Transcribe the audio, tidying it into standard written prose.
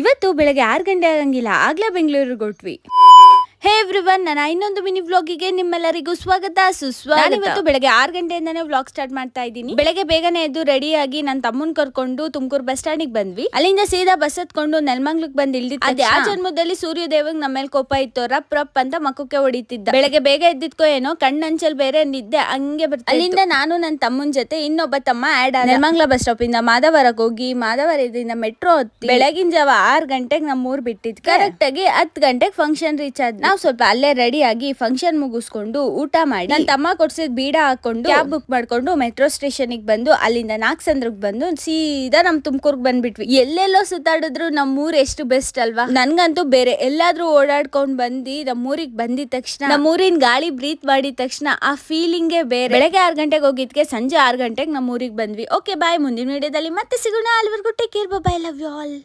ಇವತ್ತು ಬೆಳಗ್ಗೆ 6 ಗಂಟೆ ಆಗಂಗಿಲ್ಲ ಆಗ್ಲೇ ಬೆಂಗಳೂರಿಗೆ ಹೊರಟ್ವಿ. ಹೇ ಎವ್ರಿವನ್, ನನ್ನ ಇನ್ನೊಂದು ಮಿನಿ ವ್ಲಾಗಿಗೆ ನಿಮ್ಮೆಲ್ಲರಿಗೂ ಸ್ವಾಗತ ಸುಸ್ವಾಗತ. ಇವತ್ತು ಬೆಳಗ್ಗೆ 6 ಗಂಟೆಯಿಂದಾನೇ ವ್ಲಾಗ್ ಸ್ಟಾರ್ಟ್ ಮಾಡ್ತಾ ಇದ್ದೀನಿ. ಬೆಳಗ್ಗೆ ಬೇಗನೆ ಎದ್ದು ರೆಡಿ ಆಗಿ ನನ್ನ ತಮ್ಮನ್ ಕರ್ಕೊಂಡು ತುಮಕೂರು ಬಸ್ ಸ್ಟ್ಯಾಂಡ್ ಬಂದ್ವಿ. ಅಲ್ಲಿಂದ ಸೀದಾ ಬಸ್ ಹತ್ಕೊಂಡು ನೆಲಮಂಗ್ಲಕ್ ಬಂದ್ ಇಳ್ದಿದ್ದ. ಅದೇ ಆ ಜನ್ಮದಲ್ಲಿ ಸೂರ್ಯ ದೇವಂಗ್ ನಮ್ಮ ಮೇಲೆ ಕೋಪ ಇತ್ತು. ರಪ್ ರಪ್ ಅಂತ ಮಕ್ಕಕ್ಕೆ ಹೊಡಿತಿದ್ದ. ಬೆಳಗ್ಗೆ ಬೇಗ ಎದ್ದಿದ್ಕೋ ಏನೋ ಕಣ್ಣಂಚಲ್ ಬೇರೆ ನಿದ್ದೆ ಹಂಗೆ ಬರ್ತಾ. ಅಲ್ಲಿಂದ ನಾನು ನನ್ನ ತಮ್ಮನ್ ಜೊತೆ ಇನ್ನೊಬ್ಬ ತಮ್ಮ ಆಡ್ ಆದ. ನೆಲಮಂಗ್ಲ ಬಸ್ ಸ್ಟಾಪ್ ಇಂದ ಮಾದವರಕ್ಕೆ ಹೋಗಿ ಮಾದವರದಿಂದ ಮೆಟ್ರೋ ಹತ್ತಿ ಬೆಳಗಿನ ಜಾವ 6 ಗಂಟೆಗೆ ನಮ್ಮ ಊರ್ ಬಿಟ್ಟಿದ್. ಕರೆಕ್ಟ್ ಆಗಿ 10 ಗಂಟೆಗೆ ಫಂಕ್ಷನ್ ರೀಚ್ ಆದ್. ನಾವು ಸ್ವಲ್ಪ ಅಲ್ಲೇ ರೆಡಿ ಆಗಿ ಫಂಕ್ಷನ್ ಮುಗಿಸ್ಕೊಂಡು ಊಟ ಮಾಡಿ ನನ್ನ ತಮ್ಮ ಕೊಡ್ಸಿದ್ ಬೀಡ ಹಾಕೊಂಡು ಕ್ಯಾಬ್ ಬುಕ್ ಮಾಡ್ಕೊಂಡು ಮೆಟ್ರೋ ಸ್ಟೇಷನ್ ಬಂದು ಅಲ್ಲಿಂದ ನಾಗಸಂದ್ರಗ್ ಬಂದು ಸೀದಾ ನಮ್ ತುಮಕೂರ್ಗ್ ಬಂದ್ಬಿಟ್ವಿ. ಎಲ್ಲೆಲ್ಲೋ ಸುತ್ತಾಡಿದ್ರು ನಮ್ಮೂರ್ ಎಷ್ಟು ಬೆಸ್ಟ್ ಅಲ್ವಾ. ನನ್ಗಂತೂ ಬೇರೆ ಎಲ್ಲಾದ್ರೂ ಓಡಾಡ್ಕೊಂಡ್ ಬಂದಿ ನಮ್ಮೂರಿಗೆ ಬಂದಿದ ತಕ್ಷಣ ನಮ್ಮೂರಿನ ಗಾಳಿ ಬ್ರೀತ್ ಮಾಡಿದ ತಕ್ಷಣ ಆ ಫೀಲಿಂಗೇ ಬೇರೆ. ಬೆಳಗ್ಗೆ 6 ಗಂಟೆಗೆ ಹೋಗಿದ್ಕೆ ಸಂಜೆ 6 ಗಂಟೆಗೆ ನಮ್ಮೂರಿಗೆ ಬಂದ್ವಿ. ಓಕೆ ಬಾಯ್, ಮುಂದಿನ ವಿಡಿಯೋದಲ್ಲಿ ಮತ್ತೆ ಸಿಗೋಣ. ಅಲ್ಲಿವರೆಗೂ take care, bye, love you all.